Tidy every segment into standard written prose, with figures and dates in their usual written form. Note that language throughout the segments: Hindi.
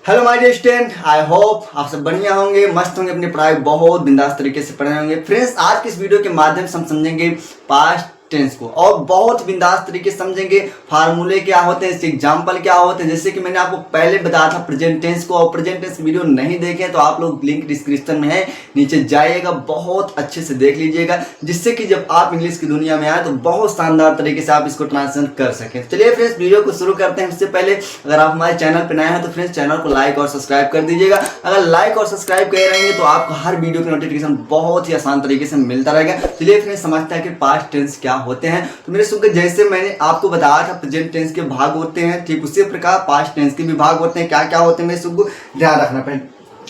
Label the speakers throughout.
Speaker 1: Hello my dear student, I hope आप सब बढ़िया होंगे, मस्त होंगे, अपनी पढ़ाई बहुत बिंदास तरीके से पढ़ रहे होंगे। फ्रेंड्स, आज की इस वीडियो के माध्यम से हम समझेंगे पास्ट टेंस को और बहुत बिंदास तरीके से समझेंगे। फार्मूले क्या होते हैं, इसके एग्जाम्पल क्या होते हैं। जैसे कि मैंने आपको पहले बताया था प्रेजेंट टेंस को, और प्रेजेंट टेंस वीडियो नहीं देखे तो आप लोग लिंक डिस्क्रिप्शन में है, नीचे जाइएगा, बहुत अच्छे से देख लीजिएगा, जिससे कि जब आप इंग्लिश की दुनिया में आए तो बहुत शानदार तरीके से आप इसको ट्रांसलेट कर सकें। चलिए फ्रेंड्स, वीडियो को शुरू करते हैं। उससे पहले अगर आप हमारे चैनल पर नए हैं तो फ्रेंड्स चैनल को लाइक और सब्सक्राइब कर दीजिएगा। अगर लाइक और सब्सक्राइब कर रहेंगे तो आपको हर वीडियो की नोटिफिकेशन बहुत ही आसान तरीके से मिलता रहेगा। चलिए फ्रेंड्स, समझते हैं कि पास्ट टेंस क्या होते हैं। तो मेरे सुख, जैसे मैंने आपको बताया था प्रेजेंट टेंस के भाग होते हैं, ठीक उसी प्रकार पास्ट टेंस के भी भाग होते हैं। क्या क्या होते हैं मेरे सुख, ध्यान रखना पहले।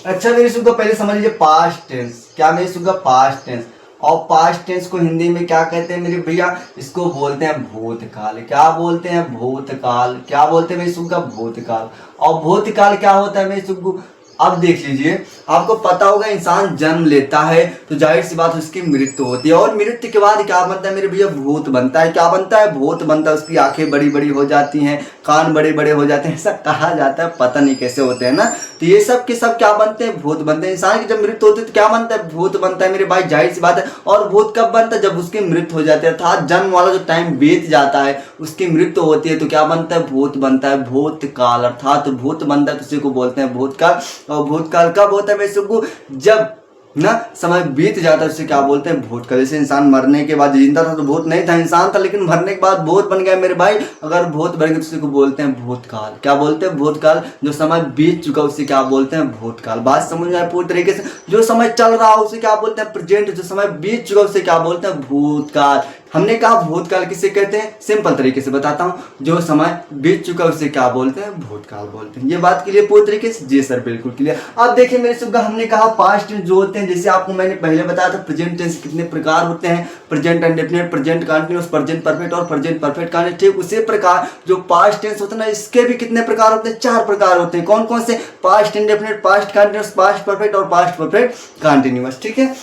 Speaker 1: अच्छा मेरे सुख, पहले समझ लीजिए पास्ट टेंस क्या। मेरे सुख, पास्ट टेंस, और पास्ट टेंस को हिंदी में क्या कहते हैं मेरे भैया, इसको बोलते हैं भूतकाल। क्या बोलते हैं? भूतकाल। क्या बोलते हैं मेरे सुख, भूतकाल। और भूतकाल क्या होता है मेरे सुख, अब देख लीजिए, आपको पता होगा इंसान जन्म लेता है तो जाहिर सी बात उसकी मृत्यु होती है, और मृत्यु के बाद क्या बनता है मेरे भैया, भूत बनता है। क्या बनता है? भूत बनता है। उसकी आंखें बड़ी बड़ी हो जाती हैं, कान बड़े बड़े हो जाते हैं, ऐसा कहा जाता है, पता नहीं कैसे होते हैं ना। तो ये सब के सब क्या बनते हैं, भूत बनते हैं। इंसान की जब मृत्यु होती है तो क्या बनता है, भूत बनता है मेरे भाई, जाहिर सी बात है। और भूत कब बनता है, जब उसकी मृत्यु हो जाती है, अर्थात जन्म वाला जो टाइम बीत जाता है, उसकी मृत्यु होती है तो क्या बनता है, भूत बनता है। भूतकाल, अर्थात भूत बनता है, उसी को बोलते हैं भूतकाल। और भूतकाल कब होता है मेरे सबको, जब ना समय बीत जाता है, उसे क्या बोलते हैं, भूतकाल। जैसे इंसान मरने के बाद जिंदा था तो भूत नहीं था, इंसान था, लेकिन मरने के बाद भूत बन गया मेरे भाई। अगर भूत बन गए तो उसे को बोलते हैं भूतकाल। क्या बोलते हैं, भूतकाल। जो समय बीत चुका उसे क्या बोलते हैं, भूतकाल। बात समझ में आए पूरी तरीके से। जो समय चल रहा है उसे क्या बोलते हैं, प्रेजेंट। जो समय बीत चुका उसे क्या बोलते हैं, भूतकाल। हमने कहा भूतकाल किसे कहते हैं, सिंपल तरीके से बताता हूँ, जो समय बीत चुका उसे क्या बोलते हैं, भूतकाल बोलते हैं। ये बात क्लियर पूरी तरीके से? जी सर, बिल्कुल क्लियर। अब देखिए मेरे सुबह, हमने कहा पास्ट टेंस जो होते हैं, जैसे आपको मैंने पहले बताया था प्रेजेंट टेंस कितने प्रकार होते हैं, present indefinite, present continuous, present perfect और प्रेजेंट परफेक्ट कंटिन्यूअस। ठीक उसी प्रकार जो पास्ट टेंस होता है ना, इसके भी कितने प्रकार होते हैं, 4 प्रकार होते हैं। कौन कौन से? Past indefinite, past continuous, past perfect और पास्ट परफेक्ट कंटिन्यूअस। ठीक है,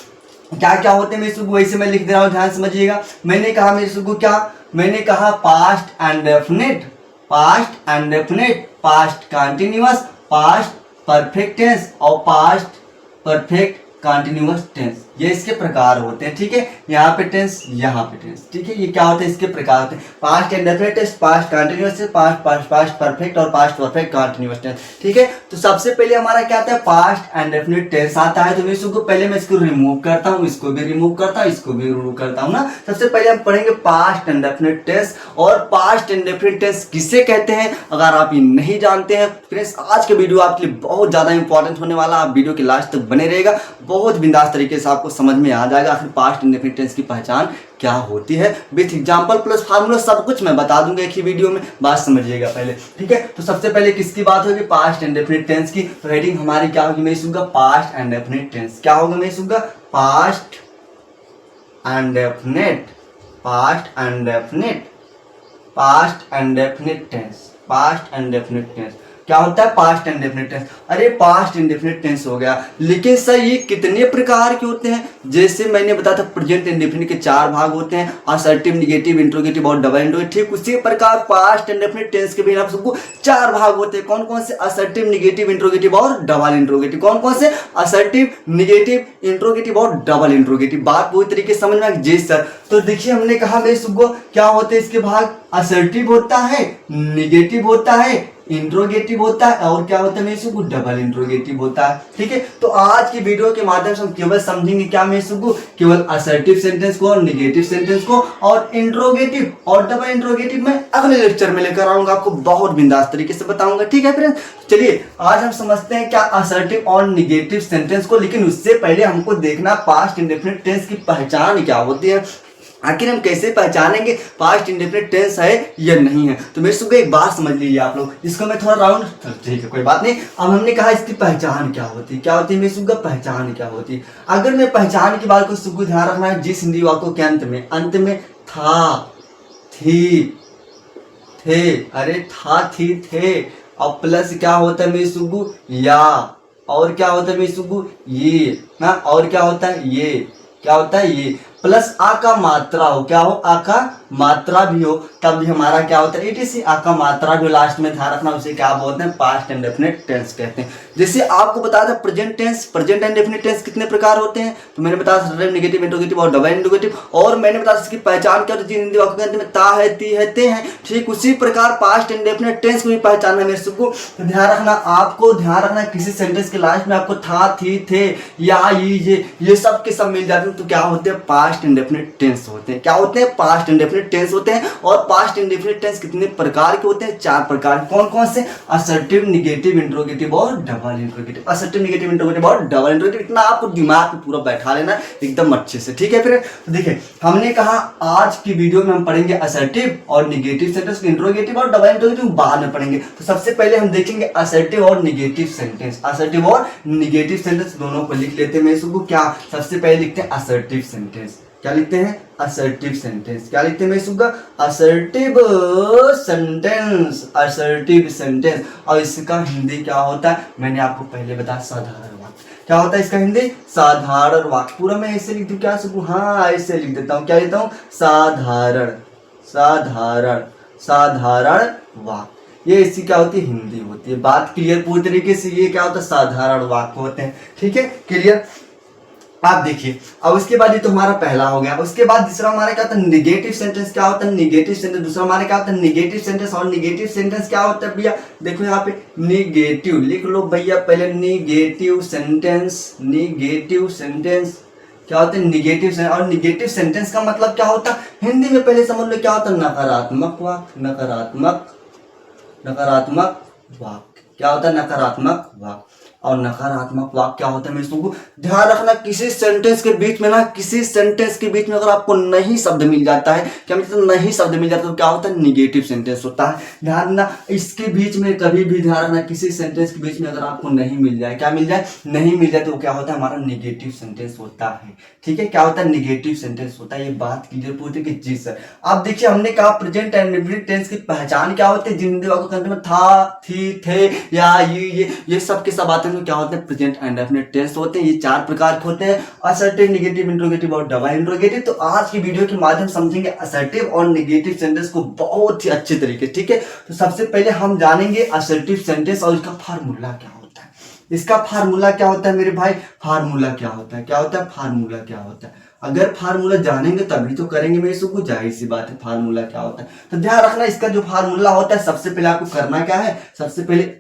Speaker 1: क्या क्या होते हैं मेरे सुबह, वैसे मैं लिख दे रहा हूँ, ध्यान समझिएगा। मैंने कहा मेरे सुबह क्या, मैंने कहा past indefinite, past indefinite, past continuous, past perfect tense और पास्ट परफेक्ट कंटिन्यूअस टेंस। ये इसके प्रकार होते हैं। ठीक है, यहाँ पे टेंस, यहाँ पे टेंस। ठीक है, ये क्या होते हैं, इसके प्रकार होते हैं। Past indefinite tense, past continuous tense, past past past perfect और पास्ट परफेक्ट कंटिन्यूअस टेंस। ठीक है, तो सबसे पहले हमारा क्या आता है, पास्ट इंडेफिनिट टेंस आता है। तो मैं इसको पहले मैं इसको रिमूव करता हूँ, इसको भी रिमूव करता हूँ, इसको भी रिमूव करता हूँ ना। सबसे पहले हम पढ़ेंगे पास्ट इंडेफिनिट टेंस। और पास्ट इंडेफिनिट टेंस किसे कहते हैं, अगर आप ये नहीं जानते हैं फ्रेंड्स, आज के वीडियो आपके लिए बहुत ज्यादा इंपॉर्टेंट होने वाला। आप वीडियो के लास्ट तक बने रहेगा, बहुत बिंदास तरीके से आपको समझ में आ जाएगा आखिर पास्ट इंडेफिनिट टेंस की पहचान क्या होती है। विथ एग्जांपल प्लस फार्मूला सब कुछ मैं बता दूंगा एक ही वीडियो में, बात समझिएगा पहले। ठीक है, तो सबसे पहले किसकी बात होगी, पास्ट इंडेफिनिट टेंस की। तो हेडिंग हमारी क्या होगी मैं सुनूंगा, पास्ट इंडेफिनिट टेंस। क्या होगा मैं सुनूंगा, past indefinite, past indefinite, past indefinite tense, past indefinite tense. क्या होता है, पास्ट इंडेफिनिट टेंस। अरे पास्ट इंडेफिनिट टेंस हो गया, लेकिन सर ये कितने प्रकार के होते हैं? जैसे मैंने बताया था प्रेजेंट इंडेफिनिट के 4 भाग होते हैं, असर्टिव, निगेटिव, इंट्रोगेटिव और डबल इंट्रोगेटिव। ठीक उसी प्रकार पास्ट इंडेफिनिट टेंस के भी आप सबको 4 भाग होते हैं। कौन कौन से? असर्टिव, निगेटिव, इंट्रोगेटिव और डबल इंट्रोगेटिव। कौन कौन से? असर्टिव, निगेटिव, इंट्रोगेटिव और डबल इंट्रोगेटिव। बात पूरी तरीके से समझ में? जी सर। तो देखिए हमने कहा मेरे सबको क्या होते हैं इसके भाग, असर्टिव होता है, निगेटिव होता है, इंट्रोगेटिव होता है और क्या होता है मेरे सुगु, डबल इंट्रोगेटिव होता है। ठीक है, तो आज की वीडियो के माध्यम से हम केवल समझेंगे क्या मेरे सुगु, केवल असर्टिव सेंटेंस को और निगेटिव सेंटेंस को, और इंट्रोगेटिव और डबल इंट्रोगेटिव में अगले लेक्चर में लेकर आऊंगा, आपको बहुत बिंदास तरीके से बताऊंगा। ठीक है फ्रेंड्स, चलिए आज हम समझते हैं क्या असर्टिव और निगेटिव सेंटेंस को, लेकिन उससे पहले हमको देखना पास्ट इंडेफिनिट टेंस की पहचान क्या होती है। आखिर हम कैसे पहचानेंगे पास्ट इंडेफिनिट टेंस है या नहीं है। तो मेरे सुबह एक बात समझ लीजिए आप लोग, इसको मैं थोड़ा राउंड, ठीक है कोई बात नहीं। अब हमने कहा इसकी पहचान क्या होती है, क्या होती है मेरे सुबह पहचान क्या होती है। अगर मैं पहचान की बात को सुबह ध्यान रखना है, जिस हिंदी वाक्यों के अंत में था, थी, थे, अरे था, थी, थे, और प्लस क्या होता है मेरे सुबह, या, और क्या होता है मेरे सुबह, ये ना, और क्या होता है ये, क्या होता है ये, प्लस आ का मात्रा हो, क्या हो, आ का मात्रा भी हो तब भी हमारा क्या होता है ईटीसी। आपका मात्रा भी लास्ट में ध्यान रखना, उसे क्या बोलते हैं, पास्ट इंडेफिनिट टेंस कहते हैं। जैसे आपको बताया था present tense, present indefinite tense कितने प्रकार होते हैं, तो मैंने बताया था नेगेटिव, इंट्रोगेटिव और डबल इंट्रोगेटिव, और मैंने बताया इसकी पहचान क्या होती है, हिंदी वाक्य के अंत में ता है, ती है, ते हैं। ठीक उसी प्रकार पास्ट इंडेफिनिट टेंस को भी पहचानना है मेरे सबको। तो ध्यान रखना, आपको ध्यान रखना किसी सेंटेंस के लास्ट में आपको था, थी, थे या ये सब के सब मिल जाते हैं तो क्या होते हैं, पास्ट इंडेफिनिट टेंस होते हैं। क्या होते हैं, पास्ट इंडेफिनिट टेंस होते हैं। और पास्ट इंडेफिनिट टेंस कितने प्रकार के होते हैं, 4 प्रकार। कौन कौन से, असर्टिव, निगेटिव, इंट्रोगेटिव और double interrogative. Assertive, negative, interrogative और डबल इंट्रोगेटिव, इतना आपको दिमाग में पूरा बैठा लेना एकदम अच्छे से। ठीक है, फिर देखिए हमने कहा आज की वीडियो में हम पढ़ेंगे असर्टिव और निगेटिव सेंटेंस, इंट्रोगेटिव और डबल इंट्रोगेटिव बाद में पढ़ेंगे। तो सबसे पहले हम देखेंगे असर्टिव और निगेटिव सेंटेंस। असर्टिव और निगेटिव सेंटेंस दोनों को लिख लेते हैं। मैं इसको क्या सबसे पहले लिखते हैं असर्टिव सेंटेंस। क्या लिखते हैं, असर्टिव सेंटेंस। क्या लिखते हैं मैं इसका, असर्टिव सेंटेंस, असर्टिव सेंटेंस। और इसका हिंदी क्या होता है, मैंने आपको पहले बताया, साधारण वाक्य। क्या होता है इसका हिंदी, साधारण वाक्य। पूरा मैं ऐसे लिख दूं क्या सकूं, हाँ ऐसे लिख देता हूं। क्या लिखता हूं, साधारण, साधारण, साधारण वाक्य। ये इसकी क्या होती है, हिंदी होती है। बात क्लियर पूरी तरीके से, ये क्या होता है, साधारण वाक्य होते हैं। ठीक है, क्लियर। आप देखिए अब उसके बाद ये तो हमारा पहला हो गया। उसके बाद दूसरा हमारा क्या होता है, निगेटिव सेंटेंस। क्या होता है, निगेटिव सेंटेंस। दूसरा हमारा क्या होता है, निगेटिव सेंटेंस। और निगेटिव सेंटेंस क्या होता है भैया, देखो यहाँ पे निगेटिव लिख लो भैया पहले, निगेटिव सेंटेंस, निगेटिव सेंटेंस। क्या होता है, निगेटिव सेंटेंस। और निगेटिव सेंटेंस का मतलब क्या होता है, हिंदी में पहले समझ लो क्या होता है, नकारात्मक वाक्य, नकारात्मक, नकारात्मक वाक्य। क्या होता है, नकारात्मक वाक्य। और नकारात्मक वाक्य क्या होता है, मैं इसको ध्यान रखना, किसी सेंटेंस के बीच में ना, किसी सेंटेंस के बीच में अगर आपको नहीं शब्द मिल जाता है, क्या मतलब नहीं शब्द मिल जाता है, तो क्या होता है, निगेटिव सेंटेंस होता है। ध्यान रखना इसके बीच में, कभी भी ध्यान रखना किसी सेंटेंस के बीच में अगर आपको नहीं मिल जाए, क्या मिल जाए, नहीं मिल जाए, तो क्या होता है, हमारा निगेटिव सेंटेंस होता है। ठीक है, क्या होता है, निगेटिव सेंटेंस होता है। ये बात क्लियर पूछते कि जी सर। अब देखिए हमने कहा प्रेजेंट एंड इंडेफिनिट टेंस की पहचान क्या होती है, जिन हिंदी वाक्यों के अंत में था, थी, थे या ये सब के सब आते हैं, क्या होते हैं, प्रेजेंट एंड इंडेफिनिट टेंस होते हैं। ये 4 प्रकार के होते हैं, असर्टिव, निगेटिव, इंट्रोगेटिव और डबल इंट्रोगेटिव। तो आज की वीडियो के माध्यम से समझेंगे असर्टिव और निगेटिव सेंटेंस को बहुत ही अच्छे तरीके। ठीक है, तो सबसे पहले हम जानेंगे असर्टिव सेंटेंस और इसका फार्मूला क्या होता है। इसका फार्मूला क्या होता है मेरे भाई, फार्मूला क्या होता है, क्या होता है, फार्मूला क्या होता है। अगर फार्मूला जानेंगे तभी तो करेंगे, मैं इसको जाहिर सी बात है फार्मूला क्या होता है। तो ध्यान रखना इसका जो फार्मूला होता है, सबसे पहले आपको करना क्या है, सबसे पहले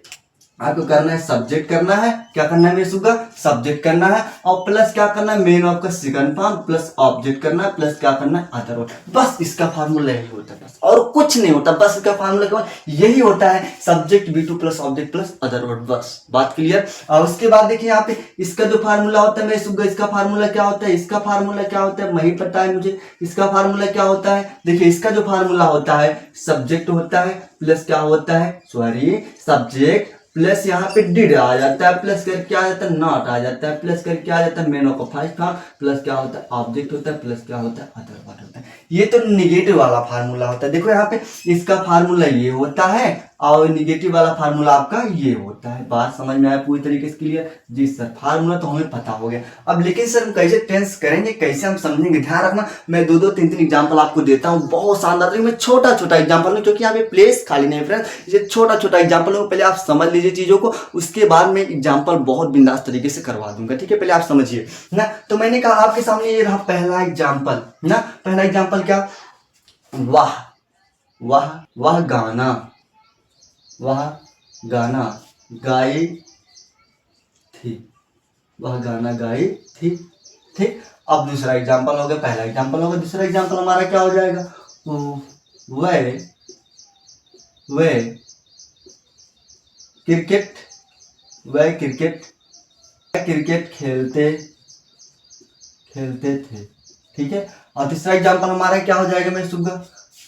Speaker 1: आपको करना है सब्जेक्ट करना है। क्या करना है मेरे सुगा, सब्जेक्ट करना है। और प्लस क्या करना है, मेन ऑफ का सेकंड फॉर्म प्लस ऑब्जेक्ट करना है, प्लस क्या करना है, अदर वर्ड। बस इसका फार्मूला यही होता है, बस और कुछ नहीं होता। बस इसका फार्मूला क्या यही होता है, subject V2 plus object plus other word. बस बात क्लियर। और उसके बाद देखिए यहाँ पे इसका जो फार्मूला होता है मेरे सुगा, इसका फार्मूला क्या होता है, इसका फार्मूला क्या होता है, वही पता है मुझे। इसका फार्मूला क्या होता है, देखिए इसका जो फार्मूला होता है, सब्जेक्ट होता है प्लस क्या होता है, सॉरी सब्जेक्ट प्लस यहाँ पे डिड आ जाता है, प्लस कर क्या आ जाता है, नॉट आ जाता है, प्लस कर क्या आ जाता है, main of first form plus क्या होता है, ऑब्जेक्ट होता है, प्लस क्या होता है, अदर वर्ड होता है। ये तो निगेटिव वाला फार्मूला होता है। देखो यहाँ पे इसका फार्मूला ये होता है और निगेटिव वाला फार्मूला आपका ये होता है। बात समझ में आया पूरी तरीके से क्लियर, जी सर। फार्मूला तो हमें पता हो गया। अब लेकिन सर हम कैसे टेंस करेंगे, कैसे हम समझेंगे, ध्यान रखना मैं 2-2 3-3 एग्जांपल आपको देता हूँ, बहुत शानदार तरीके में। छोटा छोटा एग्जांपल क्योंकि यहाँ पे प्लेस खाली नहीं है फ्रेंड्स, ये छोटा छोटा एग्जांपल हो। पहले आप समझ लीजिए चीजों को, उसके बाद में एग्जाम्पल बहुत बिंदास तरीके से करवा दूंगा। ठीक है, पहले आप समझिए ना। तो मैंने कहा आपके सामने ये रहा पहला एग्जाम्पल ना। पहला एग्जाम्पल क्या, वाह वाह वाह गाना, वह गाना गाई थी, वह गाना गाई थी। ठीक, अब दूसरा एग्जांपल हो गया, पहला एग्जांपल हो गया, दूसरा एग्जांपल हमारा क्या हो जाएगा, वे क्रिकेट, वे क्रिकेट खेलते थे। ठीक है, और तीसरा एग्जांपल हमारा क्या हो जाएगा, मैं सुनूंगा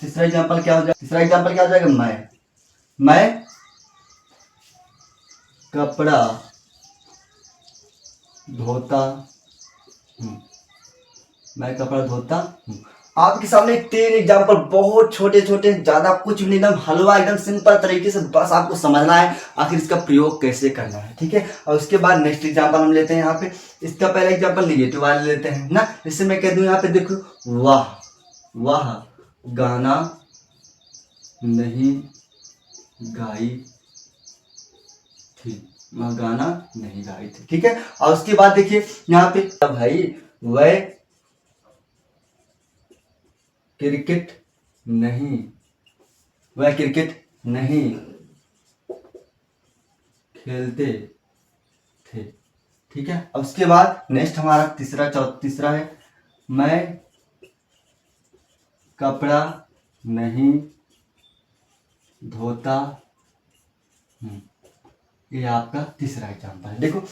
Speaker 1: तीसरा एग्जांपल क्या हो जाएगा, तीसरा एग्जांपल क्या हो जाएगा, मैं कपड़ा धोता हूँ, मैं कपड़ा धोता हूँ। आपके सामने 3 एग्जाम्पल बहुत छोटे छोटे, ज्यादा कुछ भी नहीं, एकदम हलवा, एकदम सिंपल तरीके से बस आपको समझना है आखिर इसका प्रयोग कैसे करना है। ठीक है, और उसके बाद नेक्स्ट एग्जाम्पल हम लेते हैं यहाँ पे। इसका पहला एग्जाम्पल निगेटिव वाले लेते हैं ना। इससे मैं कह दूं यहाँ पे देखो, वाह वाह गाना नहीं गाई थी, वह गाना नहीं गाई थी। ठीक है, और उसके बाद देखिए यहाँ पे भाई वह क्रिकेट नहीं, वह क्रिकेट नहीं खेलते थे। ठीक है, अब उसके बाद नेक्स्ट हमारा तीसरा है, मैं कपड़ा नहीं धोता हूँ। ये आपका तीसरा एग्जाम्पल है। देखो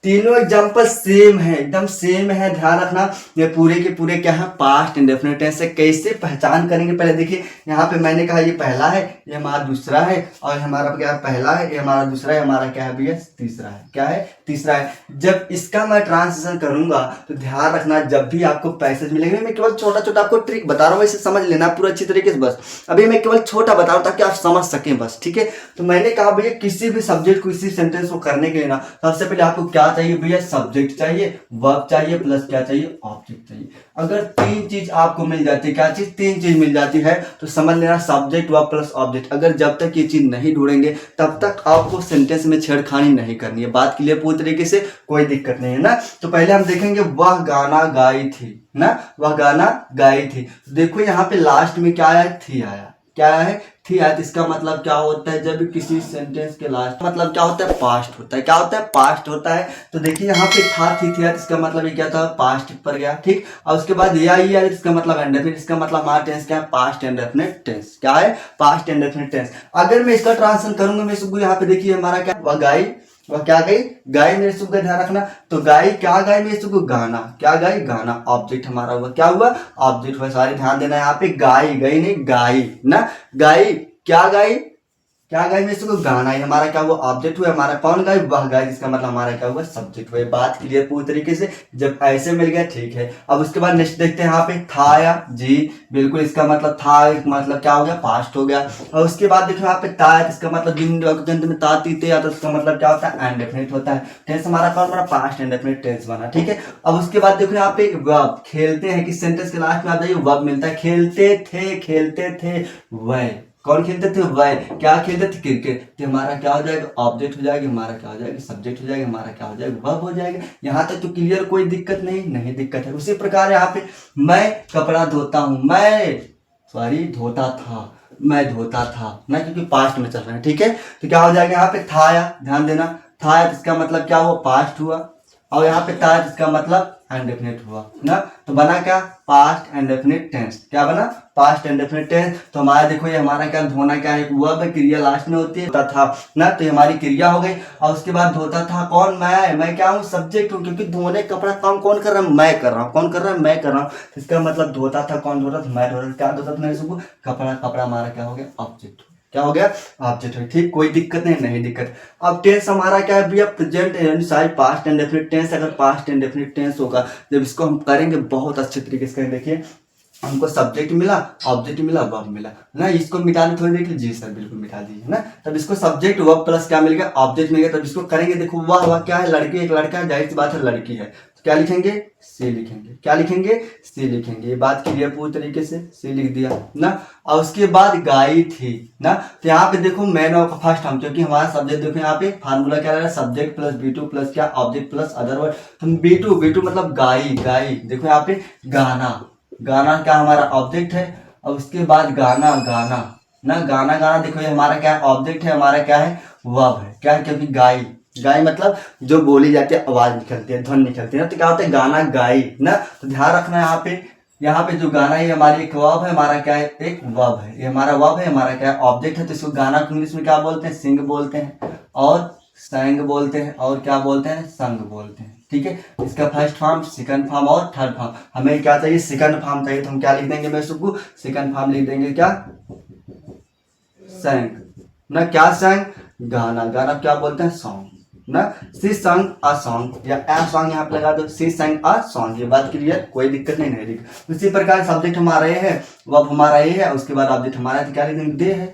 Speaker 1: तीनों एग्जाम्पल सेम है, एकदम सेम है, ध्यान रखना। ये पूरे के पूरे क्या है, पास्ट इंडेफिनिट टेंस है। कैसे पहचान करेंगे, पहले देखिए यहाँ पे मैंने कहा ये पहला है, ये हमारा दूसरा है, और हमारा क्या है, पहला है, ये हमारा दूसरा है, हमारा क्या है भैया, तीसरा है। क्या है, तीसरा है। जब इसका मैं ट्रांसलेशन करूंगा तो ध्यान रखना, जब भी आपको पैसेज मिलेंगे, मैं केवल छोटा छोटा आपको ट्रिक बता रहा हूँ, इसे समझ लेना पूरा अच्छी तरीके से। बस अभी मैं केवल छोटा बता रहा हूँ ताकि आप समझ सकें बस। ठीक है, तो मैंने कहा भैया किसी भी सब्जेक्ट को, किसी सेंटेंस को करने के लिए ना, सबसे पहले आपको क्या चाहिए भैया, सब्जेक्ट चाहिए, वर्ब चाहिए, प्लस क्या चाहिए, ऑब्जेक्ट चाहिए। अगर तीन चीज आपको मिल जाती है, क्या चीज, तीन चीज मिल जाती है, तो समझ लेना सब्जेक्ट, वर्ब प्लस ऑब्जेक्ट। अगर जब तक ये चीज नहीं ढूंढेंगे तब तक आपको सेंटेंस में छेड़खानी नहीं करनी है। बात क्लियर पूरी तरीके से, कोई दिक्कत नहीं है ना। तो पहले हम देखेंगे वह गाना गाई थी ना, वह गाना गाई थी। देखो यहाँ पे लास्ट में क्या आया, थी आया। क्या है, थी आया। तो इसका मतलब क्या होता है, जब किसी सेंटेंस के लास्ट मतलब क्या होता है, पास्ट होता है। क्या होता है, पास्ट होता है। तो देखिए यहाँ पे था, थी आया, इसका मतलब ये क्या था, पास्ट पर गया। ठीक, और उसके बाद ये आई है, इसका मतलब इंडेफिनिट, इसका मतलब हमारा टेंस क्या है, पास्ट इंडेफिनिट टेंस। क्या है, पास्ट इंडेफिनिट टेंस। अगर मैं इसका ट्रांसलेशन करूंगा, मैं इसको यहाँ पे देखिए हमारा क्या, वह गाई, वह क्या गई, गाय। मेरे सुख का ध्यान रखना। तो गाय क्या गाय, मेरे सुख, गाना। क्या गाय, गाना। ऑब्जेक्ट हमारा हुआ, क्या हुआ, ऑब्जेक्ट हुआ। सारे ध्यान देना यहाँ पे, गाय, गई नहीं, गाई ना, गाई। क्या गाई, क्या गाय, में इसको गाना है, हमारा क्या हुआ, ऑब्जेक्ट हुआ। हमारा कौन गाय, वह गाय, जिसका मतलब हमारा क्या हुआ, सब्जेक्ट हुआ। बात क्लियर पूरी तरीके से, जब ऐसे मिल गया ठीक है। अब उसके बाद नेक्स्ट देखते हैं यहाँ पे, था आया जी, बिल्कुल इसका मतलब था, मतलब क्या हो गया, पास्ट हो गया। और उसके बाद देखो यहाँ पे ता है, इसका मतलब जिन में ता तीते या, तो इसका मतलब क्या होता है, इंडेफिनिट होता है। टेंस हमारा कौन बना, पास्ट इंडेफिनिट टेंस बना। ठीक है, अब उसके बाद देखो यहाँ पे वर्ब, खेलते हैं, किस सेंटेंस के लास्ट में आप जाइए, वर्ब मिलता है। खेलते थे, खेलते थे वह, कौन खेलते थे, वह। क्या खेलते थे, क्रिकेट। तो हमारा क्या हो जाएगा, ऑब्जेक्ट हो जाएगा, हमारा क्या हो जाएगा, सब्जेक्ट हो जाएगा, हमारा क्या हो जाएगा, वर्ब हो जाएगा। यहाँ तक तो क्लियर, कोई दिक्कत नहीं दिक्कत है। उसी प्रकार यहाँ पे मैं कपड़ा धोता हूँ, मैं सॉरी धोता था, मैं धोता था ना, क्योंकि पास्ट में चल रहा है। ठीक है, तो क्या हो जाएगा, यहाँ पे था आया, ध्यान देना, था आया, इसका मतलब क्या हुआ, पास्ट हुआ। और यहाँ पे था, इसका मतलब इंडेफिनिट हुआ ना। तो बना क्या, पास्ट इंडेफिनिट टेंस। क्या बना, पास्ट इंडेफिनिट टेंस। तो हमारा देखो ये हमारा क्या, धोना क्या है, वर्ब, क्रिया लास्ट में होती है, धोता था ना, तो ये हमारी क्रिया हो गई। और उसके बाद धोता था कौन, मैं क्या हूँ, सब्जेक्ट हूँ, क्योंकि धोने कपड़ा काम कौन कर रहा है, मैं कर रहा हूँ। कौन कर रहा है, मैं कर रहा हूँ। इसका मतलब धोता था, कौन धोता था, मैं धोता था। क्या धोता था, मेरे सबको कपड़ा, कपड़ा हमारा क्या हो गया, ऑब्जेक्ट। क्या हो गया, ऑब्जेक्ट है। ठीक, कोई दिक्कत नहीं दिक्कत। अब टेंस हमारा क्या है भैया, present and past indefinite tense. अगर पास्ट इंडेफिनिट टेंस होगा, जब इसको हम करेंगे बहुत अच्छे तरीके से करेंगे। देखिए हमको सब्जेक्ट मिला, ऑब्जेक्ट मिला, वर्ब मिला ना। इसको मिटाने थोड़ी देर के लिए, जी सर बिल्कुल मिटा दीजिए ना। तब इसको सब्जेक्ट, वर्ब प्लस क्या मिल गया, ऑब्जेक्ट मिल गया। तब इसको करेंगे, देखो वह क्या है, लड़की, एक लड़का है, जाहिर सी बात है लड़की है, तो क्या लिखेंगे, सी लिखेंगे। क्या लिखेंगे, सी लिखेंगे। ये बात क्लियर पूरी तरीके से, सी लिख दिया ना। और उसके बाद गाई थी ना। तो यहाँ पे देखो मैन ऑफ फर्स्ट हम, क्योंकि हमारा सब्जेक्ट देखो यहाँ पे फार्मूला क्या है, सब्जेक्ट प्लस B2 प्लस क्या, ऑब्जेक्ट प्लस अदर वर्ड। तो B2 मतलब गाई, गाई। देखो यहाँ पे गाना, गाना क्या हमारा ऑब्जेक्ट है। और उसके बाद गाना, गाना ना, गाना, गाना देखो ये हमारा क्या है, ऑब्जेक्ट है, हमारा क्या है, वर्ब है। क्या है, क्योंकि गाई, गाय मतलब जो बोली जाती है, आवाज निकलती है, ध्वनि निकलती है ना। तो क्या होता है, गाना गाई ना। तो ध्यान रखना यहाँ पे जो गाना है हमारी एक वर्ब है, हमारा क्या है, एक वर्ब है। ये हमारा वर्ब है, हमारा क्या है, ऑब्जेक्ट है। तो इसको गाना को इंग्लिश में क्या बोलते हैं, सिंग बोलते हैं, और संग बोलते हैं, और क्या बोलते हैं, संग बोलते हैं। ठीक है, इसका फर्स्ट फॉर्म, सेकंड फॉर्म और थर्ड फॉर्म। हमें क्या चाहिए, सेकंड फॉर्म चाहिए। तो हम क्या लिख देंगे, मैं सबको सेकंड फॉर्म लिख देंगे, क्या, संग ना। क्या संग, गाना, गाना क्या बोलते हैं, सॉन्ग ना। सी संग अ सॉन्ग, या ए सॉन्ग यहाँ पे लगा दो, सी संग अ सॉन्ग। ये बात क्लियर, कोई दिक्कत नहीं दिक्कत। उसी प्रकार सब्जेक्ट हमारा ये है, वर्ब हमारा ये है, उसके बाद ऑब्जेक्ट हमारा है, तो क्या लिख देंगे, दे है,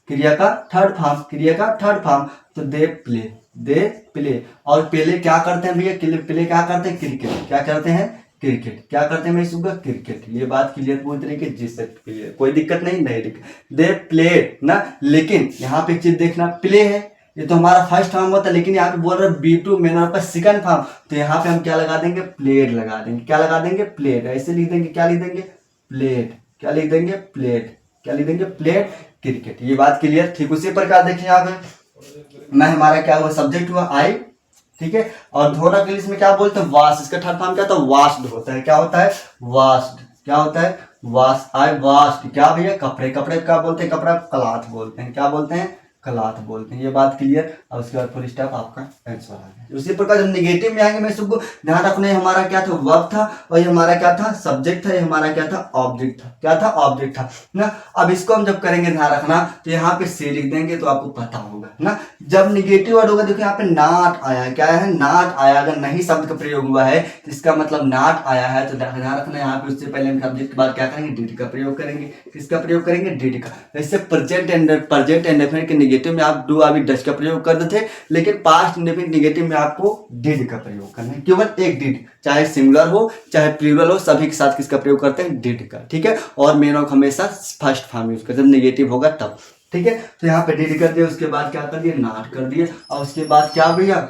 Speaker 1: क्रिया का थर्ड फॉर्म, क्रिया का थर्ड फॉर्म। तो दे प्ले, दे प्ले। और प्ले क्या करते हैं भैया, प्ले क्या करते हैं, क्रिकेट। क्या करते हैं, क्रिकेट। क्या करते हैं मैं सुबह? क्रिकेट। ये बात क्लियर पूरी तरीके जिससे क्लियर, कोई दिक्कत नहीं, नहीं दिक्कत। दे प्लेड ना, लेकिन यहाँ पे एक चीज देखना, प्ले है ये तो हमारा फर्स्ट फॉर्म होता है, लेकिन यहाँ पे बोल रहे B2 मेन वर्ब का सेकंड फॉर्म, तो यहाँ पे हम क्या लगा देंगे? प्लेड लगा देंगे। क्या लगा देंगे? प्लेड। ऐसे लिख देंगे, क्या लिख देंगे? प्लेड। क्या लिख देंगे? प्लेड। क्या लिख देंगे? Played cricket. ये बात क्लियर। ठीक उसी प्रकार देखिए यहाँ पे मैं हमारा क्या हुआ? सब्जेक्ट हुआ आई, ठीक है। और धोना के इंग्लिश में क्या बोलते हैं? वाश। इसका थर्ड फॉर्म क्या होता है? वाश्ड होता है। क्या होता है? वाश्ड। क्या होता है? वाश। आई वाश्ड। क्या भैया? कपड़े। कपड़े क्या बोलते हैं? कपड़ा क्लॉथ बोलते हैं। क्या बोलते हैं? क्लॉथ बोलते हैं। ये बात क्लियर। और उसके बाद फुल स्टॉप आपका आंसर आ गया। उसी प्रकार जब नेगेटिव में आएंगे मैं सबको ध्यान रखना है, हमारा क्या था? वर्ब था, और ये हमारा क्या था? सब्जेक्ट था। ये हमारा क्या था? ऑब्जेक्ट था। क्या था? ऑब्जेक्ट था ना। अब इसको हम जब करेंगे ध्यान रखना, तो यहाँ पे से लिख देंगे तो आपको पता होगा ना। जब निगेटिव वर्ड होगा, देखो यहाँ पे नॉट आया है। क्या है? नॉट आया। अगर नहीं शब्द का प्रयोग हुआ है तो इसका मतलब नॉट आया है, तो ध्यान रखना यहाँ पे उससे पहले हम सब्जेक्ट के बाद क्या करेंगे? डिड का प्रयोग करेंगे। किसका प्रयोग करेंगे? डिड का। जैसे प्रेजेंट एंड डेफिनेट के नेगेटिव में आप डू अभी डज का प्रयोग करते थे, लेकिन पास्ट इंडेफिनिट नेगेटिव में आपको डिड का प्रयोग करना है। केवल एक डिड, चाहे सिंगुलर हो चाहे प्लूरल हो, सभी के साथ किसका प्रयोग करते हैं? डिड का। ठीक है। और मेन ऑफ हमेशा फर्स्ट फॉर्म यूज करते हैं, जब नेगेटिव होगा तब। ठीक है। तो यहाँ पे डिड कर दिया, उसके बाद क्या कर दिया? नॉट कर दिया, और उसके बाद क्या भैया?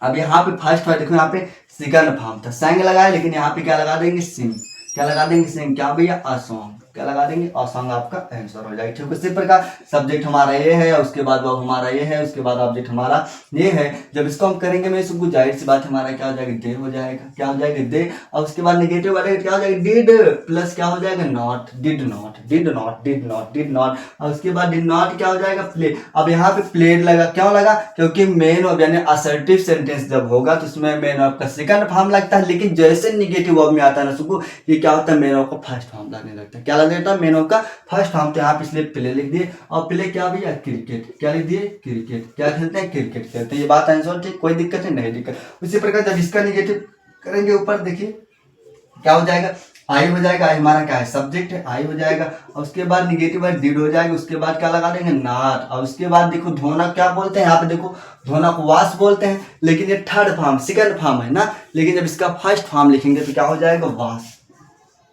Speaker 1: अब यहाँ पे फर्स्ट है, देखो यहाँ पे सेकंड फॉर्म था, सैंग लगाया, लेकिन यहाँ पे क्या लगा देंगे? सिंग। क्या लगा देंगे? सिंग। क्या भैया? A song. क्या लगा देंगे? अ सॉन्ग आपका आंसर हो जाएगा। ठीक है। इसी प्रकार सब्जेक्ट हमारा ये है, उसके बाद वर्ब हमारा ये है, उसके बाद ऑब्जेक्ट हमारा ये है। जब इसको हम करेंगे मैं इसको, जाहिर सी बात हमारा क्या हो जाएगा? दे हो जाएगा। क्या हो जाएगा? दे। और उसके बाद नेगेटिव वाले क्या हो जाएगा? डिड प्लस क्या हो जाएगा? Not. Did not, did not, did not, did not. और उसके बाद डिड नॉट क्या हो जाएगा? प्ले। अब यहाँ पे प्लेड लगा। क्यों लगा? क्योंकि मेन वर्ब यानी असर्टिव सेंटेंस जब होगा तो उसमें मेन वर्ब का सेकंड फॉर्म लगता है, लेकिन जैसे निगेटिव वर्ब में आता है ना सुकू, ये क्या होता है? मेन वर्ब का फर्स्ट फॉर्म लगने लगता है। क्या लगने लगता है? मेन वर्ब का फर्स्ट फॉर्म। तो यहाँ पे इसलिए प्ले लिख दिए, और प्ले क्या भैया? क्रिकेट। क्या लिख दिए? क्रिकेट। क्या खेलते हैं? क्रिकेट खेलते हैं। ये बात आंसर ठीक, कोई दिक्कत है? नहीं दिक्कत। उसी प्रकार जब इसका निगेटिव करेंगे ऊपर, देखिए क्या हो जाएगा? आई हो जाएगा। आई हमारा क्या है? सब्जेक्ट है, आई हो जाएगा। और उसके बाद निगेटिव है, डिड हो जाएगा। उसके बाद क्या लगा देंगे? नॉट। और उसके बाद देखो धोना क्या बोलते हैं? यहाँ पे देखो धोना को वाश बोलते हैं, लेकिन ये थर्ड फॉर्म सेकंड फॉर्म है ना, लेकिन जब इसका फर्स्ट फॉर्म लिखेंगे तो क्या हो जाएगा? वाश।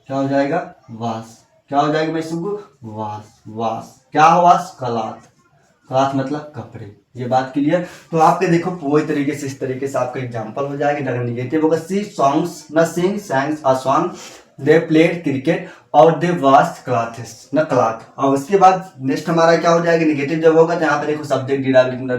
Speaker 1: क्या हो जाएगा? वाश। क्या हो जाएगा मैं इसको? वाश। वाश क्या हो? Wash cloth. क्लॉथ मतलब कपड़े। ये बात क्लियर। तो आपके देखो पूरी तरीके से, इस तरीके से आपका एग्जांपल हो जाएगा। अगर निगेटिव होगा सी सॉन्ग्स न sing, sang a song, they played cricket, और दे वॉश क्लॉथ्स न क्लॉथ। और उसके बाद नेक्स्ट हमारा क्या हो जाएगा? निगेटिव जब होगा तो यहाँ पे देखो subject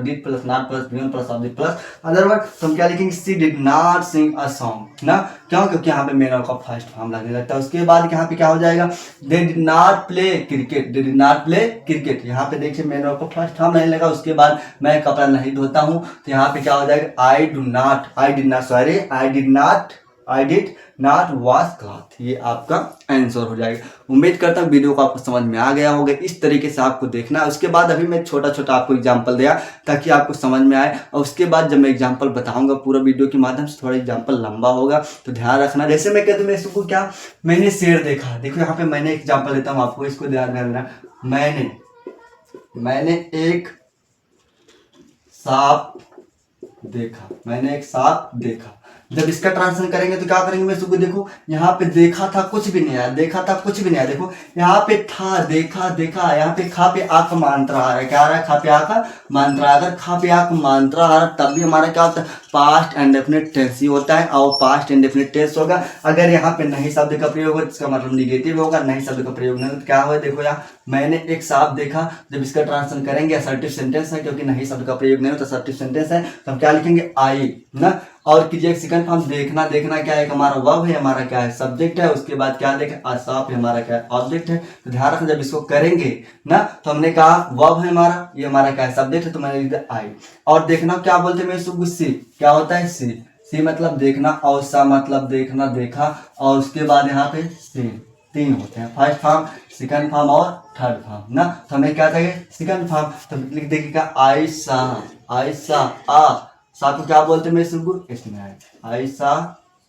Speaker 1: did plus not plus VN plus object plus other word, तो हम क्या लिखेंगे? She did not sing a song ना। क्यों? क्योंकि यहाँ पे मेन वर्ब का फर्स्ट फॉर्म लगने लगता है। उसके बाद यहाँ पे क्या हो जाएगा? They did not play cricket. They did not play cricket. यहाँ पे देखिए मेन वर्ब का फर्स्ट फॉर्म लगने लगा। उसके बाद मैं कपड़ा नहीं धोता हूँ, तो यहाँ पे क्या हो जाएगा? I do not, I did not, sorry I did not wash cloth. ये आपका आंसर हो जाएगा। उम्मीद करता हूँ वीडियो को आपको समझ में आ गया होगा। इस तरीके से आपको देखना है। उसके बाद अभी मैं छोटा छोटा आपको एग्जांपल दिया ताकि आपको समझ में आए, और उसके बाद जब मैं एग्जांपल बताऊंगा पूरा वीडियो के माध्यम से, थोड़ा एग्जांपल लंबा होगा तो ध्यान रखना। जैसे मैं कहता हूँ इसको क्या? मैंने शेर देखा। देखो यहाँ पे मैंने एग्जाम्पल देता हूँ आपको, इसको ध्यान रखना। मैंने एक सांप देखा। मैंने एक सांप देखा। जब इसका ट्रांसलेशन करेंगे तो क्या करेंगे मैं इसको? देखो यहाँ पे देखा था कुछ भी नहीं आया, देखा था कुछ भी नहीं आया। देखो यहाँ पे था, देखा, देखा। यहाँ पे खा पे आ का मात्रा आ रहा है। क्या आ रहा है? खा पे आ का मात्रा। अगर खा पे आ का मात्रा आ रहा है तब भी हमारा क्या होता है? पास्ट इंडेफिनिट टेंस ही होता है, और पास्ट इंडेफिनिट टेंस होगा। अगर यहाँ पे नहीं शब्द का प्रयोग हो इसका मतलब निगेटिव होगा, नहीं शब्द का प्रयोग नहीं हो तो क्या होगा? देखो यहाँ मैंने एक सांप देखा। जब इसका ट्रांसलेशन करेंगे असर्टिव सेंटेंस है, क्योंकि नहीं शब्द का प्रयोग नहीं होता, असर्टिव सेंटेंस है, तो हम क्या लिखेंगे? आई ना। और कीजिए सेकंड फॉर्म देखना। देखना क्या है? हमारा वर्ब है, हमारा क्या है? सब्जेक्ट है। उसके बाद क्या देखें? सांप है, हमारा क्या है? ऑब्जेक्ट है। तो ध्यान रखना जब इसको करेंगे ना, तो हमने कहा वर्ब है हमारा, ये हमारा क्या है? सब्जेक्ट है, तो मैंने लिख दिया आई। और देखना क्या बोलते हैं मैं इसको? सी। क्या होता है? सी। सी मतलब देखना, और सा मतलब देखना, देखा। और उसके बाद यहाँ पे सी। तीन होते हैं, फर्स्ट फॉर्म, सेकंड फॉर्म और थर्ड फॉर्म ना। तो हमें क्या चाहिए? Second form. तो लिख देखिएगा आई सा। आई सा आ सा को क्या बोलते हैं मैं इसको? स्नैक। आई सा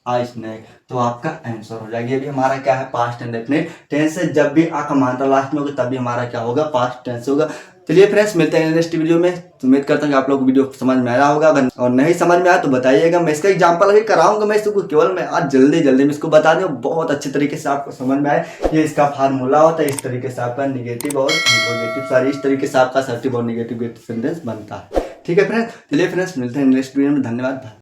Speaker 1: आई स्नैक। तो आपका आंसर हो जाएगा। ये भी हमारा क्या है? पास्ट इंडेफिनिट टेंस है। जब भी आ का मात्रा लास्ट में होगा तब भी हमारा क्या होगा? पास्ट टेंस होगा। चलिए फ्रेंड्स, मिलते हैं नेक्स्ट वीडियो में। उम्मीद करता हूँ कि आप लोग को वीडियो समझ में आया होगा। अगर और नहीं समझ में आया तो बताइएगा, मैं इसका एग्जांपल अभी कराऊंगा। मैं इसको केवल मैं आज जल्दी में इसको बता दूँ, बहुत अच्छे तरीके से आपको समझ में आए। ये इसका फार्मूला होता है, इस तरीके से आपका निगेटिव और पॉजिटिव, सॉरी इस तरीके से आपका पॉजिटिव और निगेटिव सेंटेंस बनता है। ठीक है फ्रेंड्स, चलिए फ्रेंड्स, मिलते हैं नेक्स्ट वीडियो में। धन्यवाद।